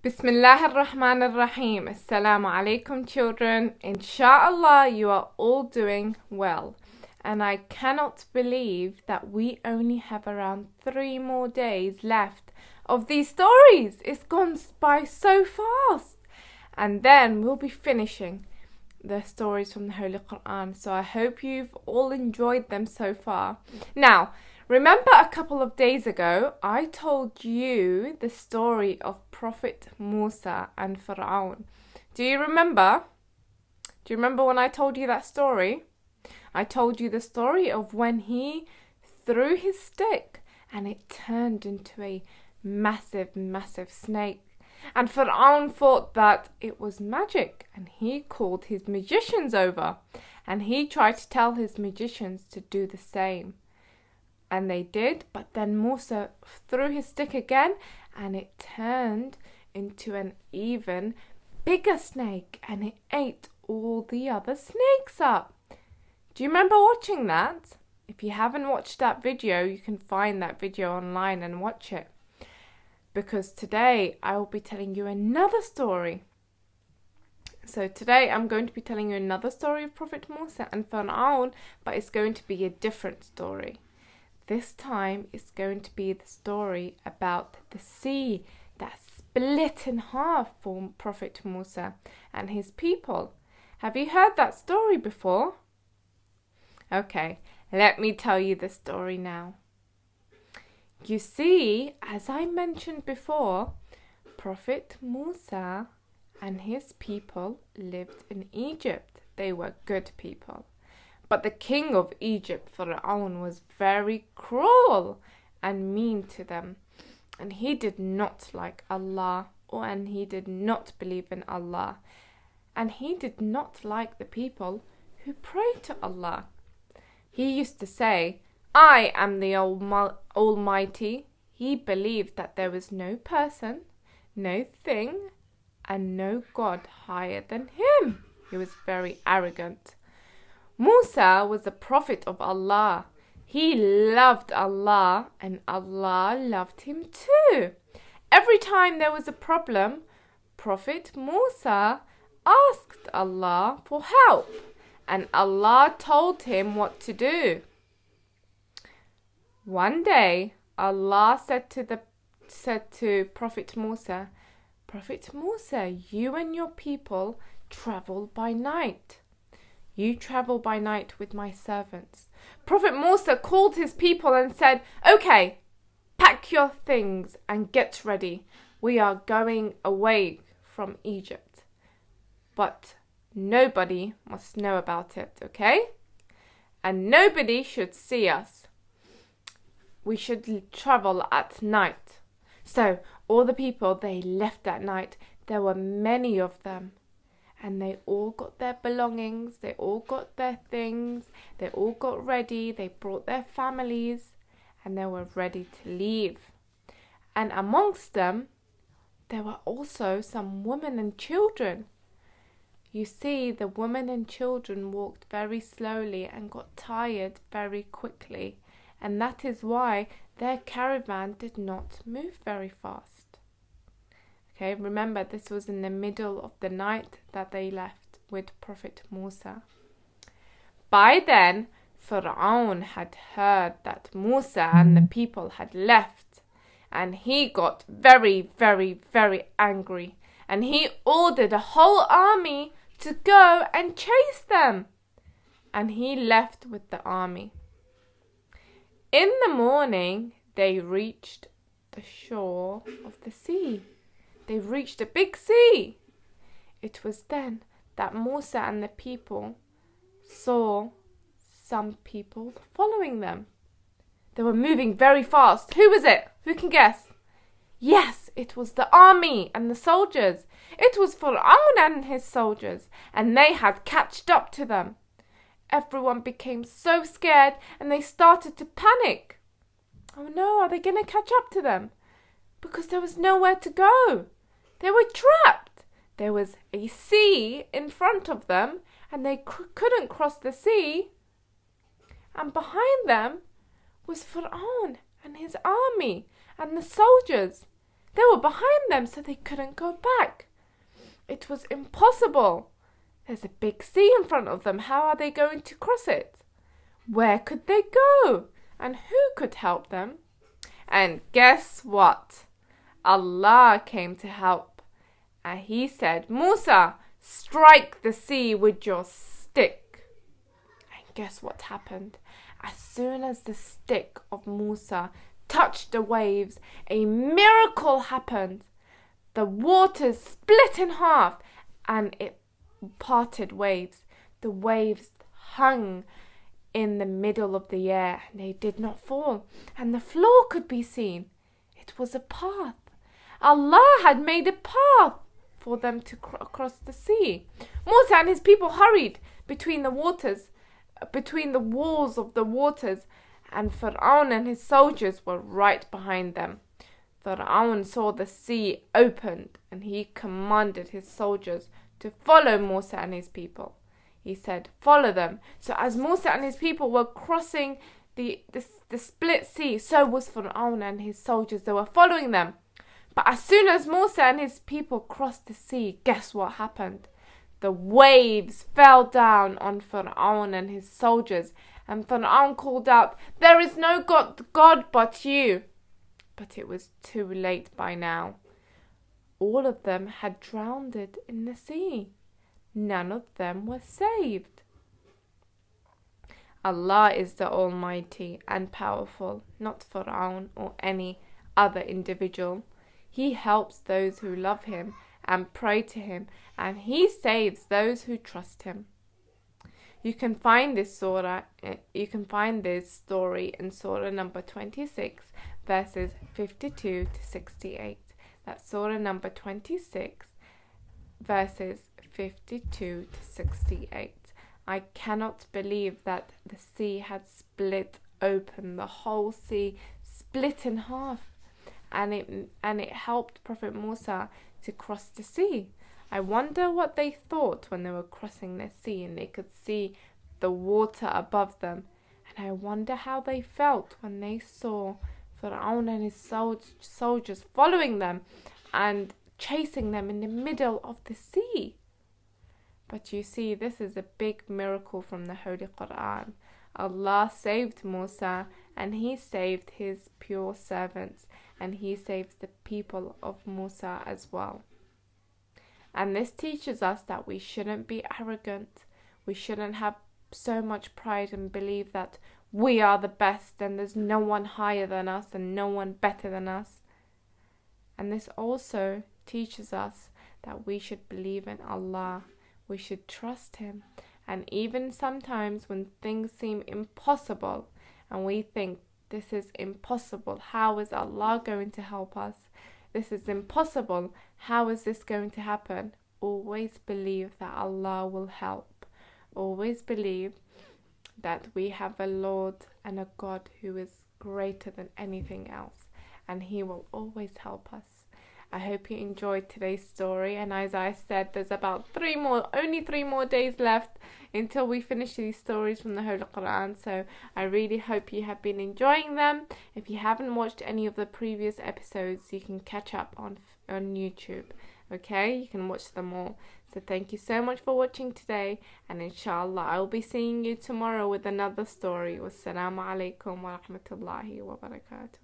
Bismillah ar-Rahman ar-Rahim. Assalamu alaikum, children. Inshallah, you are all doing well. And I cannot believe that we only have around 3 more days left of these stories. It's gone by so fast. And then we'll be finishing the stories from the Holy Quran. So I hope you've all enjoyed them so far. Now, remember a couple of days ago, I told you the story of Prophet Musa and Fir'aun. Do you remember? Do you remember when I told you that story? I told you the story of when he threw his stick and it turned into a massive snake. And Fir'aun thought that it was magic, and he called his magicians over, and he tried to tell his magicians to do the same. And they did, but then Musa threw his stick again, and it turned into an even bigger snake, and it ate all the other snakes up. Do you remember watching that? If you haven't watched that video, you can find that video online and watch it. Because today I will be telling you another story. So today I'm going to be telling you another story of Prophet Musa and Fir'aun, but it's going to be a different story. This time it's going to be the story about the sea that split in half for Prophet Musa and his people. Have you heard that story before? Okay, let me tell you the story now. You see, as I mentioned before, Prophet Musa and his people lived in Egypt. They were good people. But the king of Egypt, Pharaoh, was very cruel and mean to them. And he did not like Allah, and he did not believe in Allah. And he did not like the people who prayed to Allah. He used to say, I am the Almighty. He believed that there was no person, no thing, and no God higher than him. He was very arrogant. Musa was a prophet of Allah. He loved Allah, and Allah loved him too. Every time there was a problem, Prophet Musa asked Allah for help, and Allah told him what to do. One day, Allah said to Prophet Musa, Prophet Musa, you and your people travel by night. You travel by night with my servants. Prophet Musa called his people and said, okay, pack your things and get ready. We are going away from Egypt. But nobody must know about it, okay? And nobody should see us. We should travel at night. So all the people, they left at night. There were many of them. And they all got their belongings. They all got their things. They all got ready. They brought their families. And they were ready to leave. And amongst them, there were also some women and children. You see, the women and children walked very slowly and got tired very quickly. And that is why their caravan did not move very fast. Okay, remember this was in the middle of the night that they left with Prophet Musa. By then, Pharaoh had heard that Musa and the people had left, and he got very angry, and he ordered a whole army to go and chase them, and he left with the army. In the morning, they reached the shore of the sea. They reached a big sea. It was then that Musa and the people saw some people following them. They were moving very fast. Who was it? Who can guess? Yes, it was the army and the soldiers. It was Pharaoh and his soldiers, and they had catched up to them. Everyone became so scared and they started to panic. Oh no, are they going to catch up to them? Because there was nowhere to go. They were trapped. There was a sea in front of them and they couldn't cross the sea. And behind them was Pharaoh and his army and the soldiers. They were behind them, so they couldn't go back. It was impossible. There's a big sea in front of them. How are they going to cross it? Where could they go? And who could help them? And guess what? Allah came to help. And he said, Musa, strike the sea with your stick. And guess what happened? As soon as the stick of Musa touched the waves, a miracle happened. The waters split in half and it parted waves. The waves hung in the middle of the air and they did not fall, and the floor could be seen. It was a path. Allah had made a path for them to cross the sea. Musa and his people hurried between the waters, between the walls of the waters, and Pharaoh and his soldiers were right behind them. Pharaoh saw the sea opened and he commanded his soldiers to follow Musa and his people. He said, follow them. So as Musa and his people were crossing the split sea, so was Pharaoh and his soldiers. They were following them. But as soon as Musa and his people crossed the sea, guess what happened? The waves fell down on Pharaoh and his soldiers. And Pharaoh called out, there is no God but you. But it was too late by now. All of them had drowned in the sea. None of them were saved. Allah is the Almighty and powerful, not Pharaoh or any other individual. He helps those who love him and pray to him, and he saves those who trust him. You can find this story in Surah number 26, verses 52 to 68. That's Surah number 26, verses 52 to 68. I cannot believe that the sea had split open. The whole sea split in half, and it helped Prophet Musa to cross the sea. I wonder what they thought when they were crossing the sea and they could see the water above them. And I wonder how they felt when they saw Pharaoh and his soldiers following them and chasing them in the middle of the sea. But you see, this is a big miracle from the Holy Quran. Allah saved Musa and he saved his pure servants, and he saves the people of Musa as well. And this teaches us that we shouldn't be arrogant. We shouldn't have so much pride and believe that we are the best and there's no one higher than us and no one better than us. And this also teaches us that we should believe in Allah. We should trust him. And even sometimes when things seem impossible and we think, this is impossible, how is Allah going to help us? This is impossible, how is this going to happen? Always believe that Allah will help. Always believe that we have a Lord and a God who is greater than anything else, and he will always help us. I hope you enjoyed today's story, and as I said, there's about only three more days left until we finish these stories from the Holy Quran, so I really hope you have been enjoying them. If you haven't watched any of the previous episodes, you can catch up on YouTube, okay? You can watch them all. So thank you so much for watching today, and inshallah I will be seeing you tomorrow with another story. Wassalamu alaikum wa rahmatullahi wa barakatuh.